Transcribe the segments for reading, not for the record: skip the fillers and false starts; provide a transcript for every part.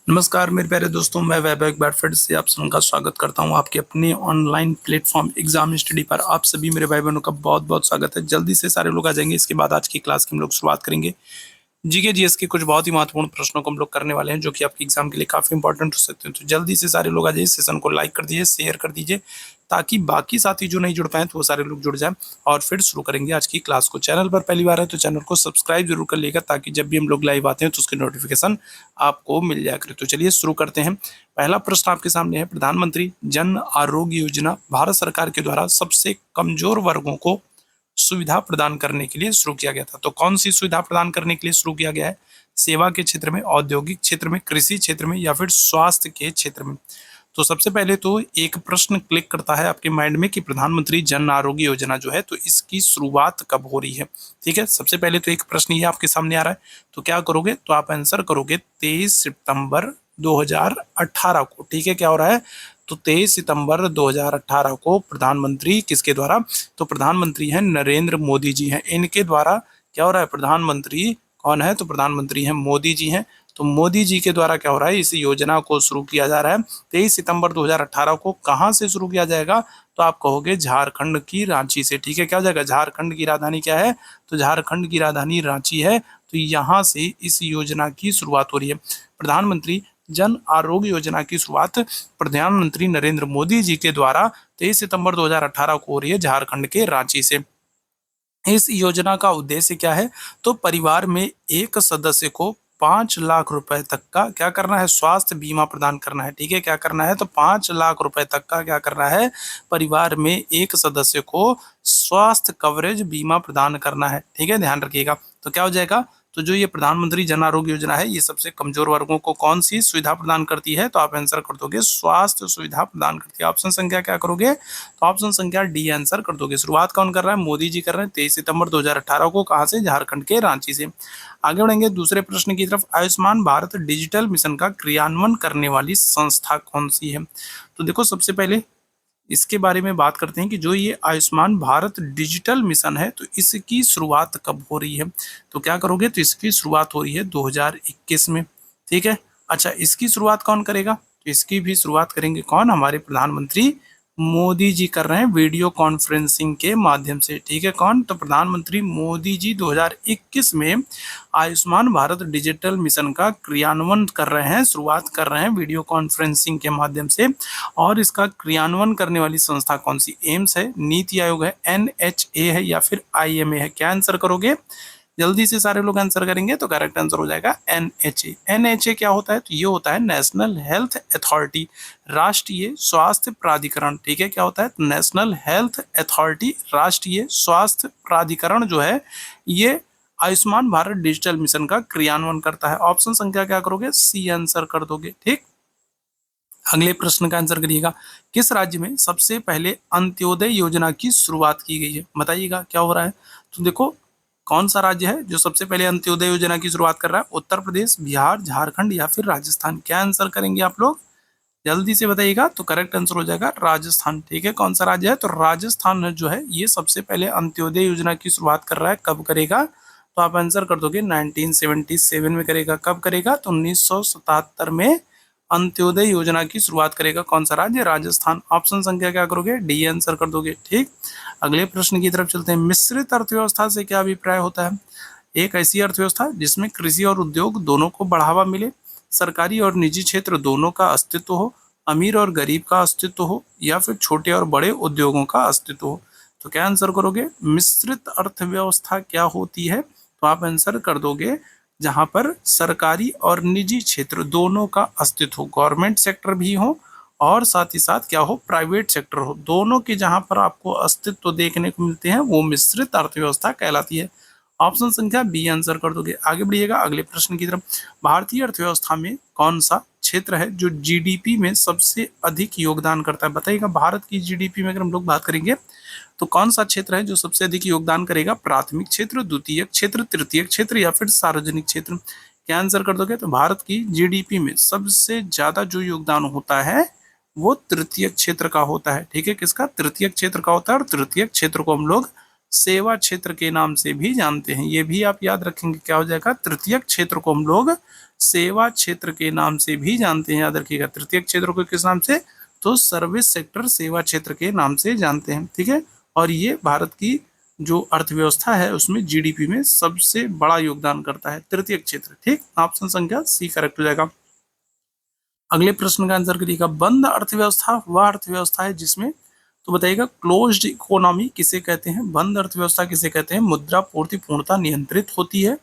नमस्कार मेरे प्यारे दोस्तों, मैं वैभव एक बार फिर से आप सबका स्वागत करता हूं आपके अपने ऑनलाइन प्लेटफॉर्म एग्जाम स्टडी पर। आप सभी मेरे भाई बहनों का बहुत बहुत स्वागत है। जल्दी से सारे लोग आ जाएंगे। इसके बाद आज की क्लास की हम लोग शुरुआत करेंगे। जीके जीएस के कुछ बहुत ही महत्वपूर्ण प्रश्नों को हम लोग करने वाले हैं, जो कि आपके एग्जाम के लिए काफी इंपॉर्टेंट हो सकते हैं। तो जल्दी से सारे लोग आ जाइए, सेशन को लाइक कर दीजिए, शेयर कर दीजिए, ताकि बाकी साथी जो नहीं जुड़ पाए तो वो सारे लोग जुड़ जाएं। और फिर शुरू करेंगे आज की क्लास को। चैनल पर पहली बार है तो चैनल को सब्सक्राइब जरूर कर लेगा, ताकि जब भी हम लोग लाइव आते हैं तो उसकी नोटिफिकेशन आपको मिल जाया करे। तो चलिए शुरू करते हैं। पहला प्रश्न आपके सामने है, प्रधानमंत्री जन आरोग्य योजना भारत सरकार के द्वारा सबसे कमजोर वर्गों को सुविधा प्रदान करने के लिए शुरू किया गया था। तो कौन सी सुविधा प्रदान करने के लिए शुरू किया गया है? सेवा के क्षेत्र में, औद्योगिक क्षेत्र में, कृषि क्षेत्र में, या फिर स्वास्थ्य के क्षेत्र में? तो सबसे पहले तो एक प्रश्न क्लिक करता है आपके माइंड में कि प्रधानमंत्री जन आरोग्य योजना जो है, तो इसकी शुरुआत कब हो रही है। ठीक है, सबसे पहले तो एक प्रश्न ये आपके सामने आ रहा है। तो क्या करोगे? तो आप आंसर करोगे 23 सितंबर 2018 को। ठीक है, क्या हो रहा है? तो 23 सितंबर 2018 को प्रधानमंत्री किसके द्वारा? तो प्रधानमंत्री हैं नरेंद्र मोदी जी हैं। इनके द्वारा क्या हो रहा है? प्रधानमंत्री कौन है? तो प्रधानमंत्री हैं मोदी जी हैं। तो मोदी जी के द्वारा क्या हो रहा है? इस योजना को शुरू किया जा रहा है 23 सितंबर 2018 को। कहां से शुरू किया जाएगा? तो आप कहोगे झारखंड की रांची से। ठीक है, क्या हो जाएगा? झारखंड की राजधानी क्या है? तो झारखंड की राजधानी रांची है। तो यहां से इस योजना की शुरुआत हो रही है। प्रधानमंत्री जन आरोग्य योजना की शुरुआत प्रधानमंत्री नरेंद्र मोदी जी के द्वारा 23 सितंबर 2018 को हो रही है, झारखंड के रांची से। इस योजना का उद्देश्य क्या है? तो परिवार में एक सदस्य को 5 लाख रुपए तक का क्या करना है? स्वास्थ्य बीमा प्रदान करना है। ठीक है, क्या करना है? तो 5 लाख रुपए तक का क्या करना है? परिवार में एक सदस्य को स्वास्थ्य कवरेज बीमा प्रदान करना है। ठीक है, ध्यान रखिएगा। तो क्या हो जाएगा? तो जो ये प्रधानमंत्री जन आरोग्य योजना है, ये सबसे कमजोर वर्गों को कौन सी सुविधा प्रदान करती है? तो आप आंसर कर दोगे स्वास्थ्य सुविधा प्रदान करती है। ऑप्शन संख्या क्या करोगे? तो ऑप्शन संख्या डी आंसर कर दोगे। शुरुआत कौन कर रहा है? मोदी जी कर रहे हैं 23 सितंबर 2018 को। कहां से? झारखंड के रांची से। आगे बढ़ेंगे दूसरे प्रश्न की तरफ। आयुष्मान भारत डिजिटल मिशन का क्रियान्वयन करने वाली संस्था कौन सी है? तो देखो, सबसे पहले इसके बारे में बात करते हैं कि जो ये आयुष्मान भारत डिजिटल मिशन है, तो इसकी शुरुआत कब हो रही है? तो क्या करोगे? तो इसकी शुरुआत हो रही है 2021 में। ठीक है, अच्छा, इसकी शुरुआत कौन करेगा? तो इसकी भी शुरुआत करेंगे कौन? हमारे प्रधानमंत्री मोदी जी कर रहे हैं वीडियो कॉन्फ्रेंसिंग के माध्यम से। ठीक है, कौन? तो प्रधानमंत्री मोदी जी 2021 में आयुष्मान भारत डिजिटल मिशन का क्रियान्वयन कर रहे हैं, शुरुआत कर रहे हैं वीडियो कॉन्फ्रेंसिंग के माध्यम से। और इसका क्रियान्वयन करने वाली संस्था कौन सी? एम्स है, नीति आयोग है, NHA है, या फिर IMA है? क्या आंसर करोगे? जल्दी से सारे लोग आंसर करेंगे तो करेक्ट आंसर हो जाएगा NHA। NHA क्या होता है? तो ये होता है नेशनल हेल्थ अथॉरिटी, राष्ट्रीय स्वास्थ्य प्राधिकरण। ठीक है, क्या होता है? तो नेशनल हेल्थ अथॉरिटी, राष्ट्रीय स्वास्थ्य प्राधिकरण जो है, ये आयुष्मान भारत डिजिटल मिशन का क्रियान्वयन करता है। ऑप्शन संख्या क्या करोगे? सी आंसर कर दोगे। ठीक, अगले प्रश्न का आंसर करिएगा। किस राज्य में सबसे पहले अंत्योदय योजना की शुरुआत की गई है? बताइएगा क्या हो रहा है। तो देखो, कौन सा राज्य है जो सबसे पहले अंत्योदय योजना की शुरुआत कर रहा है? उत्तर प्रदेश, बिहार, झारखंड, या फिर राजस्थान? क्या आंसर करेंगे आप लोग? जल्दी से बताइएगा। तो करेक्ट आंसर हो जाएगा राजस्थान। ठीक है, कौन सा राज्य है? तो राजस्थान जो है, ये सबसे पहले अंत्योदय योजना की शुरुआत कर रहा है। कब करेगा? तो आप आंसर कर दोगे 1977 में करेगा। कब करेगा? तो 1977 में अंत्योदय योजना की शुरुआत करेगा। कौन सा राज्य? राजस्थान। ऑप्शन संख्या क्या करोगे? डी आंसर कर दोगे। ठीक, अगले प्रश्न की तरफ चलते हैं। मिश्रित अर्थव्यवस्था से क्या अभिप्राय होता है? एक ऐसी अर्थव्यवस्था जिसमें कृषि और उद्योग दोनों को बढ़ावा मिले, सरकारी और निजी क्षेत्र दोनों का अस्तित्व हो, अमीर और गरीब का अस्तित्व हो, या फिर छोटे और बड़े उद्योगों का अस्तित्व हो। तो क्या आंसर करोगे? मिश्रित अर्थव्यवस्था क्या होती है? तो आप आंसर कर दोगे जहां पर सरकारी और निजी क्षेत्र दोनों का अस्तित्व हो, गवर्नमेंट सेक्टर भी हो और साथ ही साथ क्या हो? प्राइवेट सेक्टर हो, दोनों के जहां पर आपको अस्तित्व देखने को मिलते हैं, वो मिश्रित अर्थव्यवस्था कहलाती है। ऑप्शन संख्या बी आंसर कर दोगे। आगे बढ़िएगा अगले प्रश्न की तरफ। भारतीय अर्थव्यवस्था में कौन सा क्षेत्र है जो जीडीपी में सबसे अधिक योगदान करता है? बताइएगा, भारत की जीडीपी में अगर हम लोग बात करेंगे तो कौन सा क्षेत्र है जो सबसे अधिक योगदान करेगा? प्राथमिक क्षेत्र, द्वितीयक क्षेत्र, तृतीयक क्षेत्र, या फिर सार्वजनिक क्षेत्र? क्या आंसर कर दोगे? तो भारत की जीडीपी में सबसे ज्यादा जो योगदान होता है वो तृतीयक क्षेत्र का होता है। ठीक है, किसका? तृतीयक क्षेत्र का होता है। और तृतीयक क्षेत्र को हम लोग सेवा क्षेत्र के नाम से भी जानते हैं। ये भी आप याद रखेंगे, क्या हो जाएगा, तृतीयक क्षेत्र को हम लोग सेवा क्षेत्र के नाम से भी जानते हैं। याद रखिएगा, तृतीयक क्षेत्र को किस नाम से, तो सर्विस सेक्टर, सेवा क्षेत्र के नाम से जानते हैं। ठीक है, और ये भारत की जो अर्थव्यवस्था है उसमें जीडीपी में सबसे बड़ा योगदान करता है, तृतीयक क्षेत्र। ठीक, ऑप्शन संख्या सी करेक्ट हो जाएगा। अगले प्रश्न का आंसर करिएगा, बंद अर्थव्यवस्था वह अर्थव्यवस्था है जिसमें, तो बताइएगा क्लोज्ड इकोनॉमी किसे कहते हैं, बंद अर्थव्यवस्था किसे कहते हैं, मुद्रा पूर्ति पूर्णतः नियंत्रित होती है,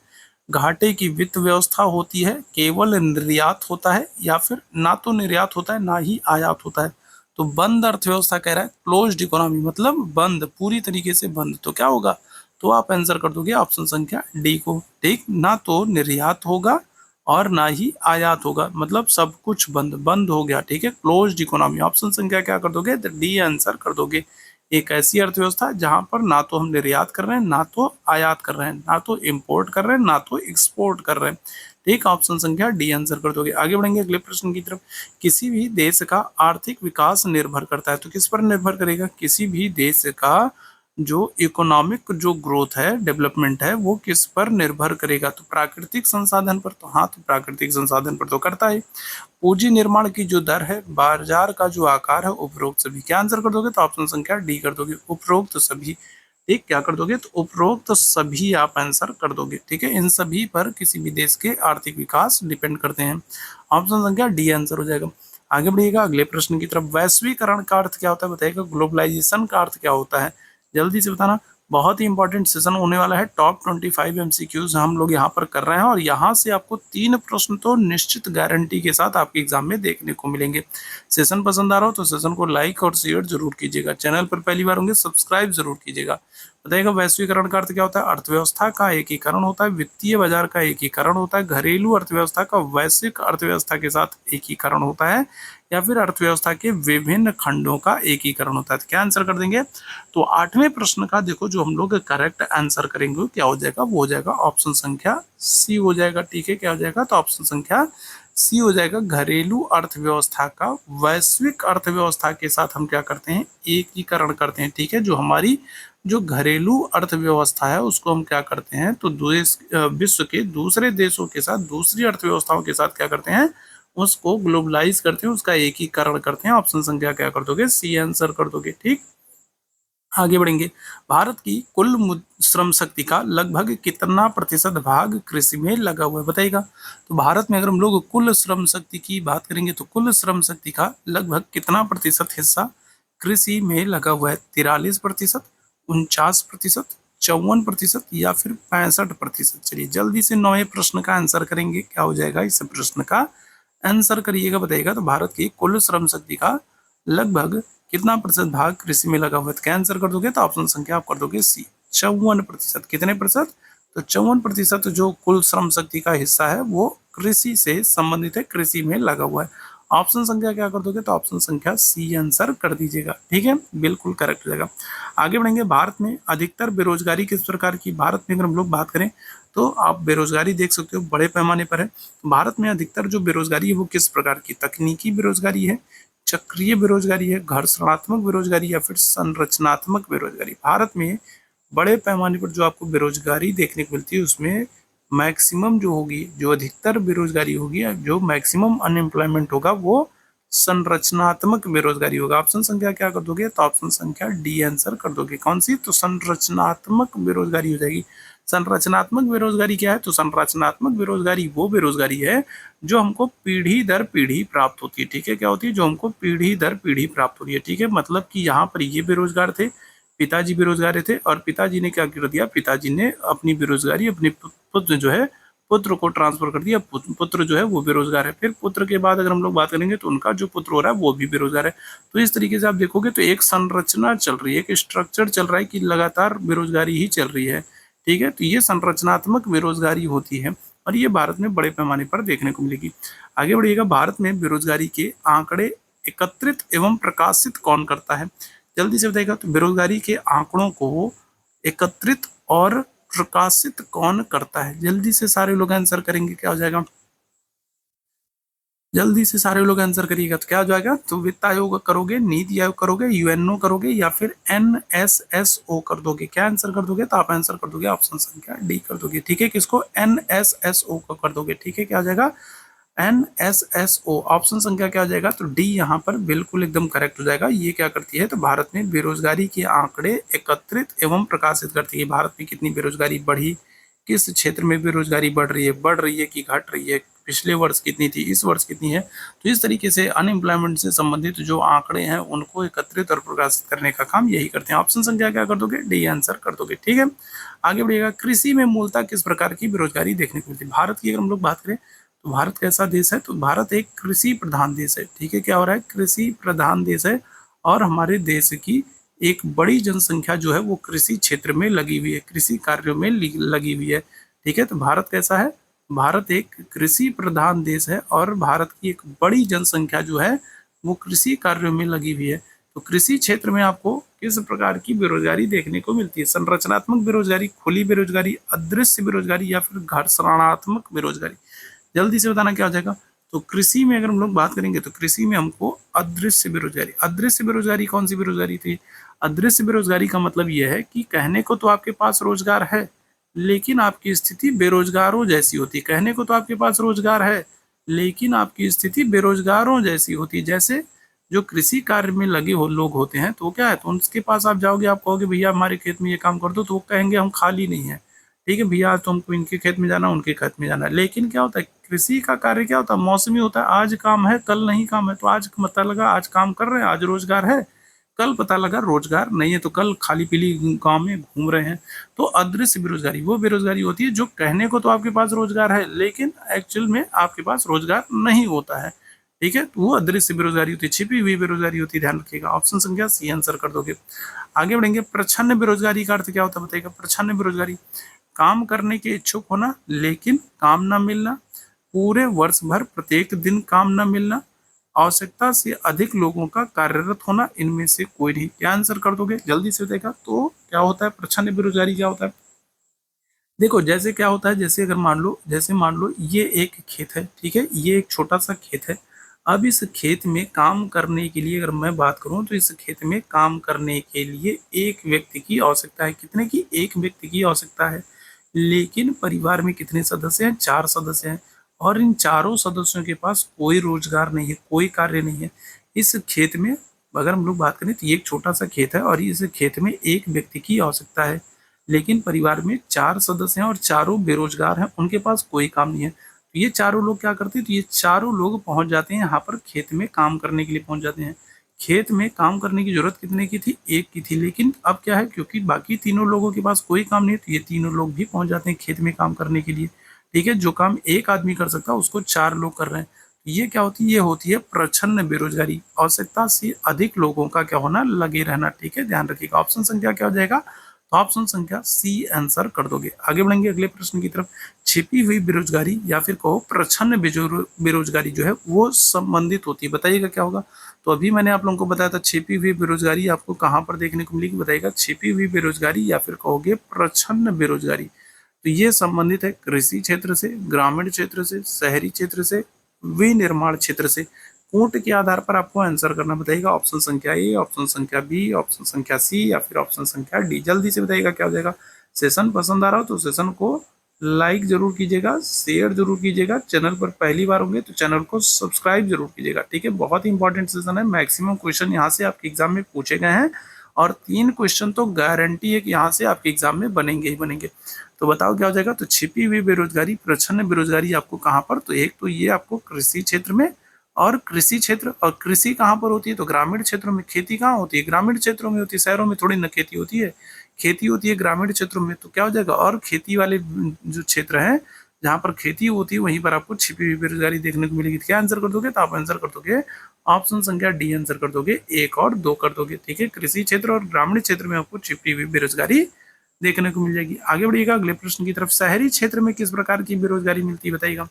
घाटे की वित्त व्यवस्था होती है, केवल निर्यात होता है, या फिर ना तो निर्यात होता है ना ही आयात होता है। तो बंद अर्थव्यवस्था कह रहा है, क्लोज्ड इकोनॉमी मतलब बंद, पूरी तरीके से बंद। तो क्या होगा, तो आप आंसर कर दोगे ऑप्शन संख्या डी को। ठीक, ना तो निर्यात होगा और ना ही आयात होगा, मतलब सब कुछ बंद बंद हो गया। ठीक है, क्लोज्ड इकोनॉमी, ऑप्शन संख्या क्या कर दोगे, तो डी आंसर कर दोगे। एक ऐसी अर्थव्यवस्था जहां पर ना तो हम निर्यात कर रहे हैं, ना तो आयात कर रहे हैं, ना तो इंपोर्ट कर रहे हैं, ना तो एक्सपोर्ट कर रहे हैं। ठीक, ऑप्शन संख्या डी आंसर कर दोगे। आगे बढ़ेंगे अगले प्रश्न की तरफ। किसी भी देश का आर्थिक विकास निर्भर करता है, तो किस पर निर्भर करेगा, किसी भी देश का जो इकोनॉमिक जो ग्रोथ है, डेवलपमेंट है, वो किस पर निर्भर करेगा, तो प्राकृतिक संसाधन पर। तो हाँ, तो प्राकृतिक संसाधन पर तो करता है। पूंजी निर्माण की जो दर है, बाजार का जो आकार है, उपरोक्त सभी। क्या आंसर कर दोगे, तो ऑप्शन संख्या डी कर दोगे, उपरोक्त सभी। ठीक, क्या कर दोगे, तो उपरोक्त सभी आप आंसर कर दोगे। ठीक है, इन सभी पर किसी भी देश के आर्थिक विकास डिपेंड करते हैं। ऑप्शन संख्या डी आंसर हो जाएगा। आगे बढ़िएगा अगले प्रश्न की तरफ। वैश्वीकरण का अर्थ क्या होता है, बताइएगा। ग्लोबलाइजेशन का अर्थ क्या होता है, जल्दी से बताना। बहुत ही इंपॉर्टेंट सेशन होने वाला है, टॉप 25 एमसीक्यूज हम लोग यहाँ पर कर रहे हैं, और यहाँ से आपको 3 प्रश्न तो निश्चित गारंटी के साथ आपके एग्जाम में देखने को मिलेंगे। सेशन पसंद आ रहा हो तो सेशन को लाइक और शेयर जरूर कीजिएगा। चैनल पर पहली बार होंगे सब्सक्राइब जरूर कीजिएगा। बताइएगा वैश्वीकरण का अर्थ क्या होता है, अर्थव्यवस्था का एकीकरण होता है, वित्तीय बाजार का एकीकरण होता है, घरेलू अर्थव्यवस्था का वैश्विक अर्थव्यवस्था के साथ एकीकरण होता है, या फिर अर्थव्यवस्था के विभिन्न खंडों का एकीकरण होता है। तो क्या आंसर कर देंगे, तो 8वें प्रश्न का देखो जो हम लोग करेक्ट आंसर करेंगे क्या हो जाएगा, वो हो जाएगा ऑप्शन संख्या सी हो जाएगा। ठीक है, क्या हो जाएगा, तो ऑप्शन संख्या सी हो जाएगा। घरेलू अर्थव्यवस्था का वैश्विक अर्थव्यवस्था के साथ हम क्या करते हैं, एकीकरण करते हैं। ठीक है, जो हमारी जो घरेलू अर्थव्यवस्था है उसको हम क्या करते हैं, तो विश्व के दूसरे देशों के साथ, दूसरी अर्थव्यवस्थाओं के साथ क्या करते हैं, उसको ग्लोबलाइज करते हैं, उसका एकीकरण करते हैं। ऑप्शन संख्या क्या कर दोगे, सी आंसर कर दोगे। ठीक, आगे बढ़ेंगे। भारत की कुल श्रम शक्ति का लगभग कितना प्रतिशत भाग कृषि में लगा हुआ है, बताइएगा। तो भारत में अगर हम लोग कुल श्रम शक्ति की बात करेंगे तो कुल श्रम शक्ति का लगभग कितना प्रतिशत हिस्सा कृषि में लगा हुआ है, 43%, 49%, 54% या फिर 65%। चलिए जल्दी से 9वें प्रश्न का आंसर करेंगे, क्या हो जाएगा इस प्रश्न का आंसर करिएगा, बताइएगा। तो भारत की कुल श्रम शक्ति का लगभग कितना प्रतिशत भाग कृषि में लगा हुआ है, क्या आंसर कर दोगे, तो ऑप्शन संख्या आप कर दोगे सी, 54%। कितने प्रतिशत, तो 54% जो कुल श्रम शक्ति का हिस्सा है वो कृषि से संबंधित है, कृषि में लगा हुआ है। ऑप्शन संख्या क्या कर दोगे, तो ऑप्शन संख्या सी आंसर कर दीजिएगा। ठीक है, बिल्कुल करेक्ट हो जाएगा। आगे बढ़ेंगे। भारत में अधिकतर बेरोजगारी किस प्रकार की, भारत में अगर हम लोग बात करें तो आप बेरोजगारी देख सकते हो बड़े पैमाने पर है। भारत में अधिकतर जो बेरोजगारी है वो किस प्रकार की, तकनीकी बेरोजगारी है, चक्रीय बेरोजगारी है, घर्षणात्मक बेरोजगारी, या फिर संरचनात्मक बेरोजगारी। भारत में बड़े पैमाने पर जो आपको बेरोजगारी देखने को मिलती है उसमें मैक्सिमम जो होगी, जो अधिकतर बेरोजगारी होगी, जो मैक्सिमम अनएम्प्लॉयमेंट होगा वो संरचनात्मक बेरोजगारी होगा। ऑप्शन संख्या क्या कर दोगे, तो ऑप्शन संख्या डी आंसर कर दोगे। कौन सी, तो संरचनात्मक बेरोजगारी हो जाएगी। संरचनात्मक बेरोजगारी क्या है, तो संरचनात्मक बेरोजगारी वो बेरोजगारी है जो हमको पीढ़ी दर पीढ़ी प्राप्त होती है। ठीक है, क्या होती है, जो हमको पीढ़ी दर पीढ़ी प्राप्त होती है। ठीक है, मतलब कि यहाँ पर ये बेरोजगार थे, पिताजी बेरोजगार थे, और पिताजी ने क्या कर दिया, पिताजी ने अपनी बेरोजगारी अपने पुत्र जो है, पुत्र को ट्रांसफर कर दिया। पुत्र जो है वो बेरोजगार है, फिर पुत्र के बाद अगर हम लोग बात करेंगे तो उनका जो पुत्र हो रहा है वो भी बेरोजगार है। तो इस तरीके से आप देखोगे तो एक संरचना चल रही है, एक स्ट्रक्चर चल रहा है कि लगातार बेरोजगारी ही चल रही है। ठीक है, तो ये संरचनात्मक बेरोजगारी होती है, और ये भारत में बड़े पैमाने पर देखने को मिलेगी। आगे बढ़िएगा। भारत में बेरोजगारी के आंकड़े एकत्रित एवं प्रकाशित कौन करता है, जल्दी से बताइएगा। तो बेरोजगारी के आंकड़ों को एकत्रित और प्रकाशित कौन करता है, जल्दी से सारे लोग आंसर करेंगे, क्या हो जाएगा, जल्दी से सारे लोग आंसर करिएगा। तो क्या हो जाएगा? तो वित्त आयोग करोगे, नीति आयोग करोगे, यूएनओ करोगे या फिर एनएसएसओ कर दोगे? क्या आंसर कर दोगे? तो आप आंसर कर दोगे ऑप्शन संख्या डी कर दोगे। ठीक है, किसको? एनएसएसओ को कर दोगे। ठीक है, क्या हो जाएगा? एनएसएसओ। ऑप्शन संख्या क्या हो जाएगा? तो डी यहाँ पर बिल्कुल एकदम करेक्ट हो जाएगा। ये क्या करती है? तो भारत में बेरोजगारी के आंकड़े एकत्रित एवं प्रकाशित करती है। भारत में कितनी बेरोजगारी बढ़ी, किस क्षेत्र में बेरोजगारी बढ़ रही है कि घट रही है, पिछले वर्ष कितनी थी, इस वर्ष कितनी है। तो इस तरीके से अनएम्प्लॉयमेंट से संबंधित जो आंकड़े हैं उनको एकत्रित और प्रकाशित करने का काम यही करते हैं। ऑप्शन संख्या क्या कर दोगे? डी आंसर कर दोगे। ठीक है, आगे बढ़िएगा। कृषि में मूलतः किस प्रकार की बेरोजगारी देखने को मिलती है? भारत की अगर हम लोग बात करें तो भारत कैसा देश है? तो भारत एक कृषि प्रधान देश है। ठीक है, क्या हो रहा है? कृषि प्रधान देश है और हमारे देश की एक बड़ी जनसंख्या जो है वो कृषि क्षेत्र में लगी हुई है, कृषि कार्यों में लगी हुई है। ठीक है, तो भारत कैसा है? भारत एक कृषि प्रधान देश है और भारत की एक बड़ी जनसंख्या जो है वो कृषि कार्यों में लगी हुई है। तो कृषि क्षेत्र में आपको किस प्रकार की बेरोजगारी देखने को मिलती है? संरचनात्मक बेरोजगारी, खुली बेरोजगारी, अदृश्य बेरोजगारी या फिर घर्षणात्मक बेरोजगारी? जल्दी से बताना क्या हो जाएगा? तो कृषि में अगर हम लोग बात करेंगे तो कृषि में हमको अदृश्य बेरोजगारी, अदृश्य बेरोजगारी कौन सी बेरोजगारी थी? अदृश्य बेरोजगारी का मतलब यह है कि कहने को तो आपके पास रोजगार है लेकिन आपकी स्थिति बेरोजगारों जैसी होती। कहने को तो आपके पास रोजगार है लेकिन आपकी स्थिति बेरोजगारों जैसी होती। जैसे जो कृषि कार्य में लगे हो लोग होते हैं तो क्या है, तो उनके पास आप जाओगे, आप कहोगे भैया हमारे खेत में ये काम कर दो, तो वो कहेंगे हम खाली नहीं है। ठीक है भैया, तुमको इनके खेत में जाना, उनके खेत में जाना। लेकिन क्या होता है, कृषि का कार्य क्या होता है? मौसमी होता है। आज काम है कल नहीं काम है, तो आज पता लगा आज काम कर रहे हैं, आज रोजगार है, कल पता लगा रोजगार नहीं है, तो कल खाली पीली गांव में घूम रहे हैं। तो अदृश्य बेरोजगारी वो बेरोजगारी होती है जो कहने को तो आपके पास रोजगार है लेकिन एक्चुअल में आपके पास रोजगार नहीं होता है। ठीक है, तो वो अदृश्य बेरोजगारी होती है, छिपी हुई बेरोजगारी होती है। ध्यान रखिएगा, ऑप्शन संख्या सी आंसर कर दोगे। आगे बढ़ेंगे। प्रच्छन्न बेरोजगारी का अर्थ क्या होता है बताइएगा? प्रच्छन्न बेरोजगारी, काम करने के इच्छुक होना लेकिन काम न मिलना, पूरे वर्ष भर प्रत्येक दिन काम न मिलना, आवश्यकता से अधिक लोगों का कार्यरत होना, इनमें से कोई नहीं। क्या आंसर कर दोगे? जल्दी से बताइएगा। तो क्या होता है प्रच्छन्न बेरोजगारी? क्या होता है? देखो जैसे क्या होता है, जैसे अगर मान लो ये एक खेत है। ठीक है, ये एक छोटा सा खेत है। अब इस खेत में काम करने के लिए अगर मैं बात करूं तो इस खेत में काम करने के लिए एक व्यक्ति की आवश्यकता है। कितने की? एक व्यक्ति की आवश्यकता है। लेकिन परिवार में कितने सदस्य हैं? 4 सदस्य हैं और इन चारों सदस्यों के पास कोई रोजगार नहीं है, कोई कार्य नहीं है। इस खेत में अगर हम लोग बात करें तो ये एक छोटा सा खेत है और इस खेत में एक व्यक्ति की आवश्यकता है। लेकिन परिवार में 4 सदस्य हैं और चारों बेरोजगार हैं, उनके पास कोई काम नहीं है। तो ये चारों लोग क्या करते हैं? तो ये चारों लोग पहुंच जाते हैं यहाँ पर, खेत में काम करने के लिए पहुंच जाते हैं। खेत में काम करने की जरूरत कितने की थी? एक की थी। लेकिन अब क्या है, क्योंकि बाकी तीनों लोगों के पास कोई काम नहीं है तो ये तीनों लोग भी पहुंच जाते हैं खेत में काम करने के लिए। ठीक है, जो काम एक आदमी कर सकता है उसको 4 लोग कर रहे हैं। ये क्या होती है? ये होती है प्रच्छन्न बेरोजगारी, आवश्यकता से अधिक लोगों का क्या होना? लगे रहना। ठीक है, ध्यान रखिएगा। ऑप्शन संख्या क्या हो जाएगा? तो ऑप्शन संख्या सी आंसर कर दोगे। आगे बढ़ेंगे अगले प्रश्न की तरफ। छिपी हुई बेरोजगारी या फिर कहो प्रच्छन्न बेरोजगारी जो है वो संबंधित होती है, बताइएगा क्या होगा? तो अभी मैंने आप लोगों को बताया था छिपी हुई बेरोजगारी आपको कहाँ पर देखने को मिलेगी, बताइएगा? छिपी हुई बेरोजगारी या फिर कहोगे प्रच्छन्न बेरोजगारी। तो ये संबंधित है कृषि क्षेत्र से, ग्रामीण क्षेत्र से, शहरी क्षेत्र से, विनिर्माण क्षेत्र से। कोट के आधार पर आपको आंसर करना, बताइएगा? ऑप्शन संख्या ए, ऑप्शन संख्या बी, ऑप्शन संख्या सी या फिर ऑप्शन संख्या डी। जल्दी से बताइएगा क्या हो जाएगा? सेशन पसंद आ रहा हो तो सेशन को लाइक जरूर कीजिएगा, शेयर जरूर कीजिएगा। चैनल पर पहली बार होंगे तो चैनल को सब्सक्राइब जरूर कीजिएगा। ठीक है, बहुत ही इंपॉर्टेंट सेशन है। मैक्सिमम क्वेश्चन यहाँ से आपके एग्जाम में पूछे गए हैं और 3 क्वेश्चन तो गारंटी है कि यहाँ से आपके एग्जाम में बनेंगे ही बनेंगे। तो बताओ क्या हो जाएगा? तो छिपी हुई बेरोजगारी, प्रच्छन्न बेरोजगारी आपको कहाँ पर? तो एक तो ये आपको कृषि क्षेत्र में, और कृषि क्षेत्र और कृषि कहाँ पर होती है? तो ग्रामीण क्षेत्रों में। खेती कहाँ होती है? ग्रामीण क्षेत्रों में होती है, शहरों में थोड़ी न खेती होती है। खेती होती है ग्रामीण क्षेत्रों में। तो क्या हो जाएगा? और खेती वाले जो क्षेत्र है जहाँ पर खेती होती है वहीं पर आपको छिपी हुई बेरोजगारी देखने को मिलेगी। क्या आंसर कर दोगे? तो आप आंसर कर दोगे ऑप्शन संख्या डी आंसर कर दोगे, 1 और 2 कर दोगे। ठीक है, कृषि क्षेत्र और ग्रामीण क्षेत्र में आपको छिपी हुई बेरोजगारी देखने को मिल जाएगी। आगे बढ़िएगा अगले प्रश्न की तरफ। शहरी क्षेत्र में किस प्रकार की बेरोजगारी मिलती है, बताइएगा?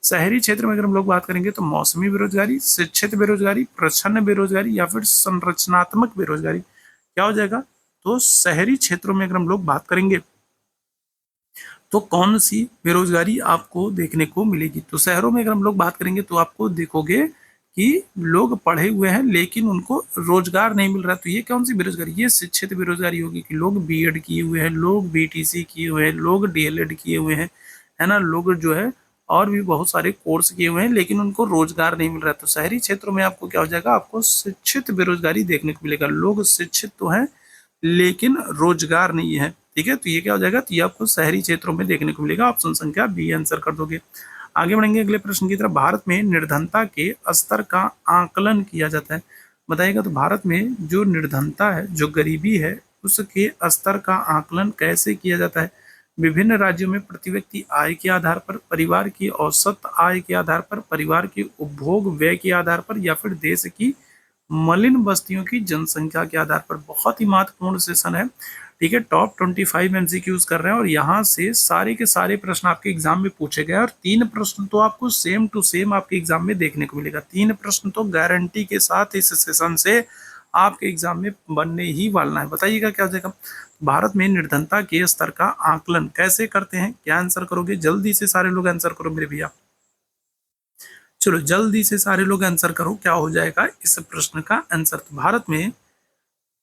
शहरी क्षेत्र में अगर हम लोग बात करेंगे तो मौसमी बेरोजगारी, शिक्षित बेरोजगारी, प्रच्छन्न बेरोजगारी या फिर संरचनात्मक बेरोजगारी। क्या हो जाएगा? तो शहरी क्षेत्रों में अगर हम लोग बात करेंगे तो कौन सी बेरोजगारी आपको देखने को मिलेगी? तो शहरों में अगर हम लोग बात करेंगे तो आपको देखोगे कि लोग पढ़े हुए हैं लेकिन उनको रोजगार नहीं मिल रहा। तो ये कौन सी बेरोजगारी? ये शिक्षित बेरोजगारी होगी कि लोग बीएड किए हुए हैं, लोग बीटीसी किए हुए हैं, लोग डीएलएड किए हुए हैं, है ना, लोग जो है और भी बहुत सारे कोर्स किए हुए हैं लेकिन उनको रोजगार नहीं मिल रहा। तो शहरी क्षेत्रों में आपको क्या हो जाएगा? आपको शिक्षित बेरोजगारी देखने को मिलेगा। लोग शिक्षित तो हैं लेकिन रोजगार नहीं है। ठीक है, तो ये क्या हो जाएगा? तो ये आपको शहरी क्षेत्रों में देखने को मिलेगा। ऑप्शन संख्या बी आंसर कर दोगे। आगे बढ़ेंगे अगले प्रश्न की तरफ। भारत में निर्धनता के स्तर का आकलन किया जाता है, बताइएगा। तो भारत में जो निर्धनता है, जो गरीबी है, उसके स्तर का आकलन कैसे किया जाता है? विभिन्न राज्यों में प्रति व्यक्ति आय के आधार पर, परिवार की औसत आय के आधार पर, परिवार के उपभोग व्यय के आधार पर, या फिर देश की मलिन बस्तियों की जनसंख्या के आधार पर। बहुत ही महत्वपूर्ण सेशन है। ठीक है, टॉप 25 एमसीक्यूज कर रहे हैं और यहाँ से सारे के सारे प्रश्न आपके एग्जाम में पूछे गए और 3 प्रश्न तो आपको सेम टू सेम आपके एग्जाम में देखने को मिलेगा। 3 प्रश्न तो गारंटी के साथ इस सेशन से आपके एग्जाम में बनने ही वाला है। बताइएगा क्या हो जाएगा? भारत में निर्धनता के स्तर का आकलन कैसे करते हैं? क्या आंसर करोगे? जल्दी से सारे लोग आंसर करो मेरे भैया। चलो जल्दी से सारे लोग आंसर करो, क्या हो जाएगा इस प्रश्न का आंसर? तो भारत में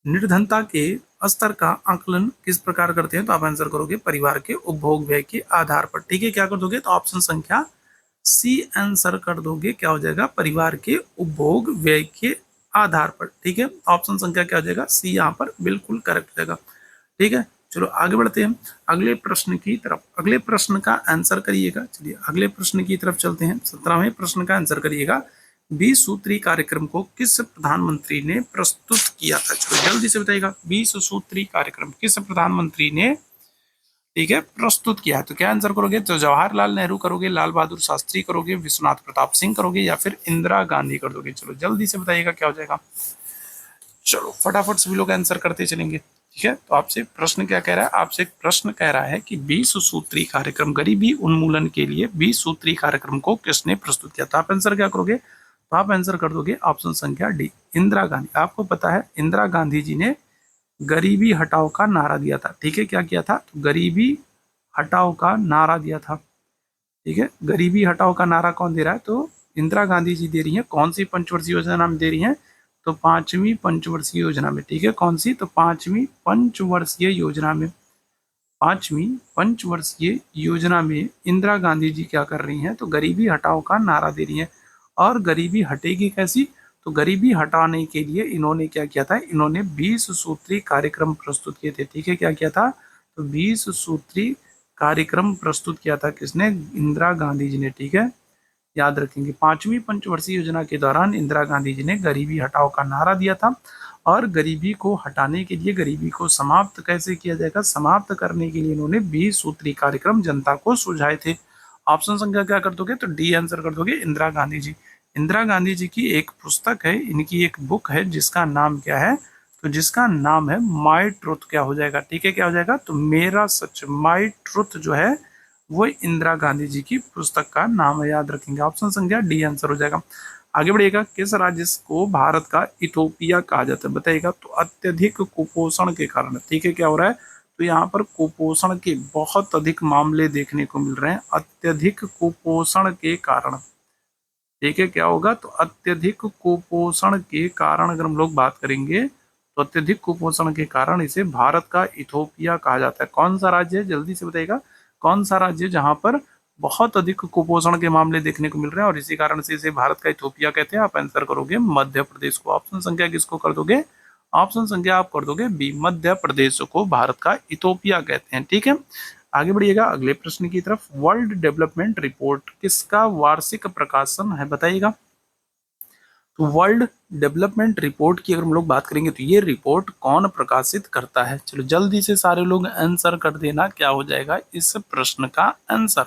निर्धनता के स्तर का आकलन किस प्रकार करते हैं? तो आप आंसर करोगे परिवार के उपभोग व्यय के आधार पर। ठीक है, क्या कर दोगे? तो ऑप्शन संख्या सी आंसर कर दोगे। क्या हो जाएगा? परिवार के उपभोग व्यय के आधार पर। ठीक है, ऑप्शन संख्या क्या हो जाएगा? सी यहाँ पर बिल्कुल करेक्ट हो जाएगा। ठीक है, चलो आगे बढ़ते हैं अगले प्रश्न की तरफ। अगले प्रश्न का आंसर करिएगा। चलिए अगले प्रश्न की तरफ चलते हैं। 17वें प्रश्न का आंसर करिएगा। 20 सूत्री कार्यक्रम को किस प्रधानमंत्री ने प्रस्तुत किया था? चलो जल्दी से बताइएगा। 20 सूत्री कार्यक्रम किस प्रधानमंत्री ने, ठीक है, प्रस्तुत किया है? तो क्या आंसर करोगे? तो जवाहरलाल नेहरू करोगे, लाल बहादुर शास्त्री करोगे, विश्वनाथ प्रताप सिंह करोगे, या फिर इंदिरा गांधी कर दोगे? चलो जल्दी से बताइएगा क्या हो जाएगा। चलो फटाफट सभी लोग आंसर करते चलेंगे। ठीक है, तो आपसे प्रश्न क्या कह रहा है? आपसे एक प्रश्न कह रहा है कि 20 सूत्री कार्यक्रम, गरीबी उन्मूलन के लिए 20 सूत्री कार्यक्रम को किसने प्रस्तुत किया? तो आप आंसर क्या करोगे? तो आप आंसर कर दोगे ऑप्शन संख्या डी, इंदिरा गांधी। आपको पता है इंदिरा गांधी जी ने गरीबी हटाओ का नारा दिया था। ठीक है, क्या किया था? तो गरीबी हटाओ का नारा दिया था। ठीक है, गरीबी हटाओ का नारा कौन दे रहा है? तो इंदिरा गांधी जी दे रही है। कौन सी पंचवर्षीय योजना में दे रही है? तो 5वीं पंचवर्षीय योजना में। ठीक है, कौन सी? तो 5वीं पंचवर्षीय योजना में। 5वीं पंचवर्षीय योजना में इंदिरा गांधी जी क्या कर रही हैं? तो गरीबी हटाओ का नारा दे रही हैं। और गरीबी हटेगी कैसी? तो गरीबी हटाने के लिए इन्होंने क्या किया था? इन्होंने 20 सूत्री कार्यक्रम प्रस्तुत किए थे। ठीक है, क्या किया था? तो 20 सूत्री कार्यक्रम प्रस्तुत किया था। किसने? इंदिरा गांधी जी ने। ठीक है, याद रखेंगे 5वीं पंचवर्षीय योजना के दौरान इंदिरा गांधी जी ने गरीबी हटाओ का नारा दिया था। और गरीबी को हटाने के लिए, गरीबी को समाप्त कैसे किया जाएगा, समाप्त करने के लिए इन्होंने 20 सूत्री कार्यक्रम जनता को सुझाए थे। ऑप्शन संख्या क्या कर दोगे? तो डी आंसर कर दोगे, इंदिरा गांधी जी। इंदिरा गांधी जी की एक पुस्तक है, इनकी एक बुक है जिसका नाम क्या है? तो जिसका नाम है माई ट्रुथ। क्या हो जाएगा? ठीक है, क्या हो जाएगा? तो मेरा सच, माई ट्रुथ जो है वो इंदिरा गांधी जी की पुस्तक का नाम है। याद रखेंगे, ऑप्शन संख्या डी आंसर हो जाएगा। आगे बढ़िएगा। किस राज्य को भारत का इथोपिया कहा जाता है? बताइएगा। तो अत्यधिक कुपोषण के कारण। ठीक है, क्या हो रहा है? तो यहाँ पर कुपोषण के बहुत अधिक मामले देखने को मिल रहे हैं, अत्यधिक कुपोषण के कारण। ठीक है, क्या होगा? तो अत्यधिक कुपोषण के कारण अगर हम लोग बात करेंगे तो अत्यधिक कुपोषण के कारण इसे भारत का इथोपिया कहा जाता है। कौन सा राज्य है? जल्दी से बताइएगा। कौन सा राज्य जहां पर बहुत अधिक कुपोषण के मामले देखने को मिल रहे हैं और इसी कारण से इसे भारत का इथोपिया कहते हैं? आप आंसर करोगे मध्य प्रदेश को। ऑप्शन संख्या किसको कर दोगे? ऑप्शन संख्या आप कर दोगे बी, मध्य प्रदेश को भारत का इथोपिया कहते हैं। ठीक है, आगे बढ़िएगा अगले प्रश्न की तरफ। वर्ल्ड डेवलपमेंट रिपोर्ट किसका वार्षिक प्रकाशन है? बताइएगा। तो वर्ल्ड डेवलपमेंट रिपोर्ट की अगर हम लोग बात करेंगे तो ये रिपोर्ट कौन प्रकाशित करता है? चलो जल्दी से सारे लोग आंसर कर देना, क्या हो जाएगा इस प्रश्न का आंसर।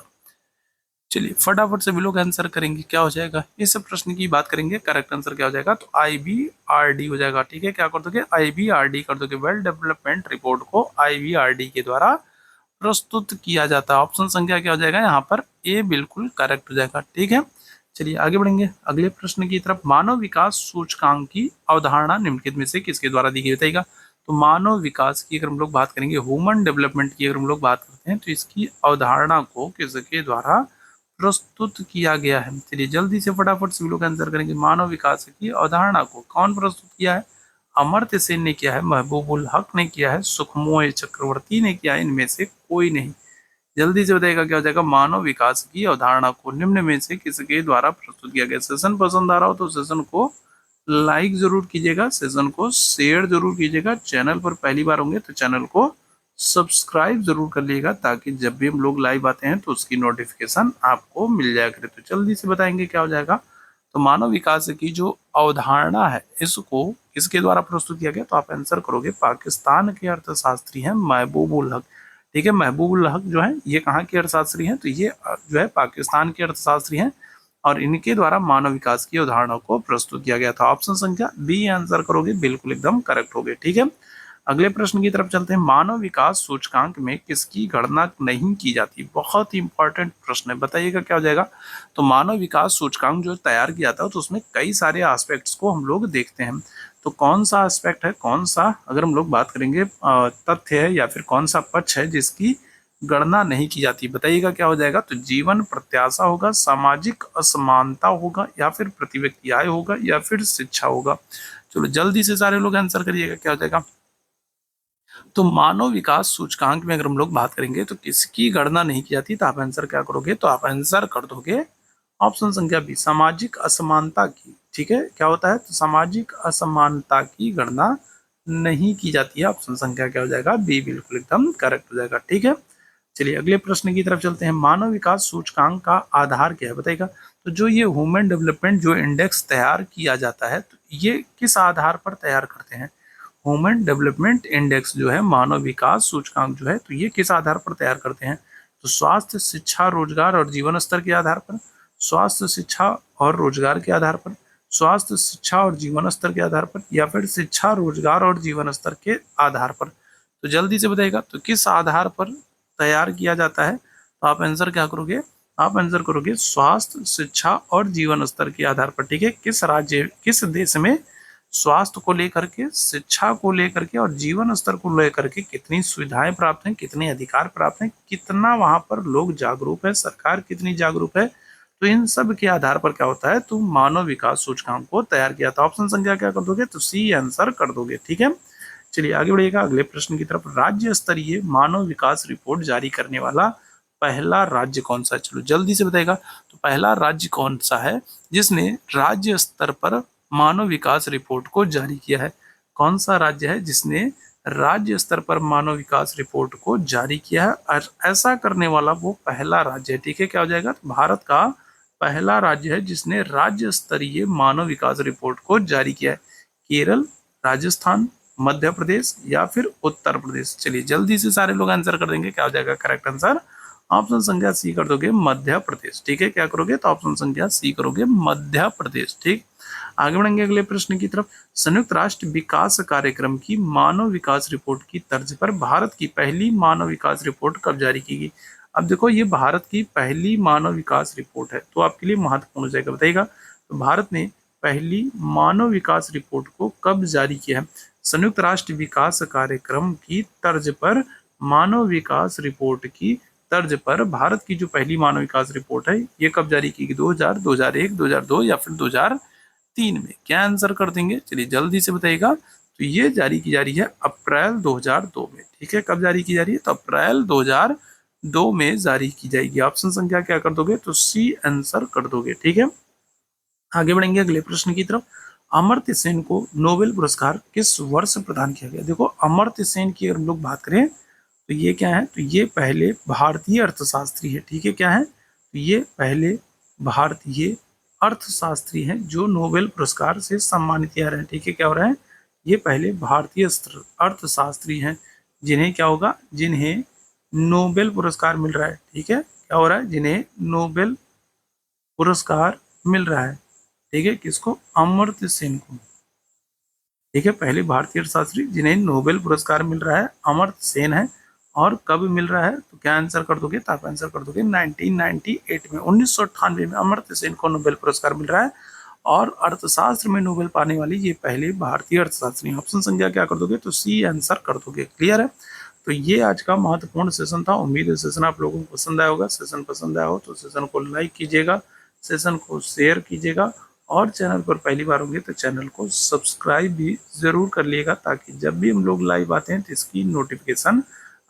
चलिए फटाफट से भी लोग आंसर करेंगे, क्या हो जाएगा इस प्रश्न की बात करेंगे। करेक्ट आंसर क्या हो जाएगा? तो IBRD हो जाएगा। ठीक है, क्या कर दोगे? IBRD कर दोगे। वर्ल्ड डेवलपमेंट रिपोर्ट को IBRD के द्वारा प्रस्तुत किया जाता है। ऑप्शन संख्या क्या हो जाएगा यहाँ पर? ए बिल्कुल करेक्ट हो जाएगा। ठीक है, चलिए आगे बढ़ेंगे अगले प्रश्न की तरफ। मानव विकास सूचकांक की अवधारणा निम्नलिखित में से किसके द्वारा दी गई? बताइएगा। तो मानव विकास की अगर हम लोग बात करेंगे, ह्यूमन डेवलपमेंट की अगर हम लोग बात करते हैं, तो इसकी अवधारणा को किसके द्वारा प्रस्तुत किया गया है? चलिए जल्दी से फटाफट से लोग आंसर करेंगे। मानव विकास की अवधारणा को कौन प्रस्तुत किया है? अमर्त्य सेन ने किया है, महबूबुल हक ने किया है, सुखमोय चक्रवर्ती ने किया है, इनमें से कोई नहीं। जल्दी से बताइएगा क्या हो जाएगा? मानव विकास की अवधारणा को निम्न में से किसके द्वारा प्रस्तुत किया गया? सेशन पसंद आ रहा हो तो सेशन को लाइक जरूर कीजिएगा, सेशन को शेयर जरूर कीजिएगा, चैनल पर पहली बार होंगे तो चैनल को सब्सक्राइब जरूर कर लीजिएगा, ताकि जब भी हम लोग लाइव आते हैं तो उसकी नोटिफिकेशन आपको मिल जाया करे। तो जल्दी से बताएंगे क्या हो जाएगा? तो मानव विकास की जो अवधारणा है, इसको किसके द्वारा प्रस्तुत किया गया? तो आप आंसर करोगे, पाकिस्तान के अर्थशास्त्री हैं महबूबुल हक। ठीक है, महबूबुल हक जो है ये कहाँ के अर्थशास्त्री हैं? तो ये जो है पाकिस्तान के अर्थशास्त्री हैं, और इनके द्वारा मानव विकास की अवधारणा को प्रस्तुत किया गया था। ऑप्शन संख्या बी आंसर करोगे, बिल्कुल एकदम करेक्ट हो गए। ठीक है, अगले प्रश्न की तरफ चलते हैं। मानव विकास सूचकांक में किसकी गणना नहीं की जाती? बहुत ही इंपॉर्टेंट प्रश्न है, बताइएगा क्या हो जाएगा? तो मानव विकास सूचकांक जो तैयार किया था, तो उसमें कई सारे एस्पेक्ट्स को हम लोग देखते हैं। तो कौन सा एस्पेक्ट है, कौन सा अगर हम लोग बात करेंगे तथ्य है या फिर कौन सा पक्ष है जिसकी गणना नहीं की जाती? बताइएगा क्या हो जाएगा? तो जीवन प्रत्याशा होगा, सामाजिक असमानता होगा, या फिर प्रति व्यक्ति आय होगा, या फिर शिक्षा होगा। चलो जल्दी से सारे लोग आंसर करिएगा क्या हो जाएगा? तो मानव विकास सूचकांक में अगर हम लोग बात करेंगे तो किसकी गणना नहीं की जाती, तो आप आंसर क्या करोगे? तो आप आंसर कर दोगे ऑप्शन संख्या बी, सामाजिक असमानता की। ठीक है, क्या होता है? तो सामाजिक असमानता की गणना नहीं की जाती है। ऑप्शन संख्या क्या हो जाएगा? बी, बिल्कुल एकदम करेक्ट हो जाएगा। ठीक है, चलिए अगले प्रश्न की तरफ चलते हैं। मानव विकास सूचकांक का आधार क्या है? बताइएगा। तो जो ये ह्यूमन डेवलपमेंट जो इंडेक्स तैयार किया जाता है, तो ये किस आधार पर तैयार करते हैं? ह्यूमन डेवलपमेंट इंडेक्स जो है, मानव विकास सूचकांक जो है, तो ये किस आधार पर तैयार करते हैं? तो स्वास्थ्य, शिक्षा, रोजगार और जीवन स्तर के आधार पर, स्वास्थ्य, शिक्षा और रोजगार के आधार पर, स्वास्थ्य, शिक्षा और जीवन स्तर के आधार पर, या फिर शिक्षा, रोजगार और जीवन स्तर के आधार पर? तो जल्दी से बताइएगा, तो किस आधार पर तैयार किया जाता है? तो आप आंसर क्या करोगे? आप आंसर करोगे स्वास्थ्य, शिक्षा और जीवन स्तर के आधार पर। ठीक है, किस राज्य, किस देश में स्वास्थ्य को लेकर के, शिक्षा को लेकर के और जीवन स्तर को लेकर के कितनी सुविधाएं प्राप्त हैं, कितने अधिकार प्राप्त हैं, कितना वहां पर लोग जागरूक है, सरकार कितनी जागरूक है, तो इन सब के आधार पर क्या होता है? तो मानव विकास सूचकांक को तैयार किया था। ऑप्शन संख्या क्या कर दोगे? तो सी आंसर कर दोगे। ठीक है, चलिए आगे बढ़िएगा अगले प्रश्न की तरफ। राज्य स्तरीय मानव विकास रिपोर्ट जारी करने वाला पहला राज्य कौन सा है? चलो जल्दी से बताएगा, तो पहला राज्य कौन सा है जिसने राज्य स्तर पर मानव विकास रिपोर्ट को जारी किया है? कौन सा राज्य है जिसने राज्य स्तर पर मानव विकास रिपोर्ट को जारी किया है, और ऐसा करने वाला वो पहला राज्य है? ठीक है, क्या हो जाएगा? तो भारत का पहला राज्य है जिसने राज्य स्तरीय मानव विकास रिपोर्ट को जारी किया है। केरल, राजस्थान, मध्य प्रदेश या फिर उत्तर प्रदेश? चलिए जल्दी से सारे लोग आंसर कर देंगे, क्या हो जाएगा करेक्ट आंसर? ऑप्शन संख्या सी कर दोगे, मध्य प्रदेश। ठीक है, क्या करोगे? तो ऑप्शन संख्या सी करोगे, मध्य प्रदेश। ठीक, आगे बढ़ेंगे अगले प्रश्न की तरफ। संयुक्त राष्ट्र विकास कार्यक्रम की मानव विकास रिपोर्ट की तर्ज पर भारत की पहली मानव विकास रिपोर्ट कब जारी की गई? अब देखो, ये भारत की पहली मानव विकास रिपोर्ट है, तो आपके लिए महत्वपूर्ण हो जाएगा। बताइएगा, तो भारत ने पहली मानव विकास रिपोर्ट को कब जारी किया है? संयुक्त राष्ट्र विकास कार्यक्रम की तर्ज पर मानव विकास रिपोर्ट की तर्ज पर भारत की जो पहली मानव विकास रिपोर्ट है, ये कब जारी की गई? 2000, 2001, 2002 या फिर 2003 में? क्या आंसर कर देंगे? चलिए जल्दी से बताइएगा। तो ये जारी की जा रही है अप्रैल 2002 में। ठीक है, कब जारी की जा रही है? तो अप्रैल 2002 में जारी की जाएगी। ऑप्शन संख्या क्या कर दोगे? तो सी आंसर कर दोगे। ठीक है, आगे बढ़ेंगे अगले प्रश्न की तरफ। अमर्त्य सेन को नोबेल पुरस्कार किस वर्ष प्रदान किया गया? देखो, अमर्त्य सेन की अगर हम लोग बात करें तो ये क्या है? तो ये पहले भारतीय अर्थशास्त्री है। ठीक है, क्या है? तो ये पहले भारतीय अर्थशास्त्री हैं जो नोबेल पुरस्कार से सम्मानित किया रहे हैं। ठीक है, क्या हो रहा है? ये पहले भारतीय अर्थशास्त्री हैं जिन्हें क्या होगा? जिन्हें नोबेल पुरस्कार मिल रहा है। ठीक है, क्या हो रहा है? जिन्हें नोबेल पुरस्कार मिल रहा है। ठीक है, किसको? अमर्त्य सेन को। ठीक है, पहले भारतीय अर्थशास्त्री जिन्हें नोबेल पुरस्कार मिल रहा है, अमर्त्य सेन है। और कब मिल रहा है? तो क्या आंसर कर दोगे? तो आप आंसर कर दोगे 1998 में, 1998 में अमर्त्य सेन को नोबेल पुरस्कार मिल रहा है। और अर्थशास्त्र में नोबेल पाने वाली ये पहले भारतीय अर्थशास्त्री। ऑप्शन संख्या क्या कर दोगे, तो सी आंसर कर दोगे। क्लियर है। तो ये आज का महत्वपूर्ण सेशन था। उम्मीद है सेशन आप लोगों को पसंद आया होगा। सेशन पसंद आया हो तो सेशन को लाइक कीजिएगा, सेशन को शेयर कीजिएगा, और चैनल पर पहली बार होंगे तो चैनल को सब्सक्राइब भी जरूर कर लिएगा, ताकि जब भी हम लोग लाइव आते हैं तो इसकी नोटिफिकेशन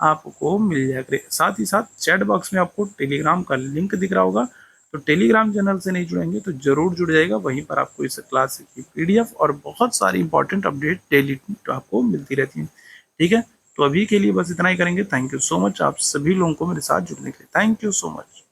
आपको मिल जाया करे। साथ ही साथ चैट बॉक्स में आपको टेलीग्राम का लिंक दिख रहा होगा, तो टेलीग्राम चैनल से नहीं जुड़ेंगे तो जरूर जुड़ जाएगा। वहीं पर आपको इस क्लास की पीडीएफ और बहुत सारी इंपॉर्टेंट अपडेट डेली आपको मिलती रहती है। ठीक है, तो अभी के लिए बस इतना ही करेंगे। थैंक यू सो मच आप सभी लोगों को मेरे साथ जुड़ने के लिए। Thank you so much.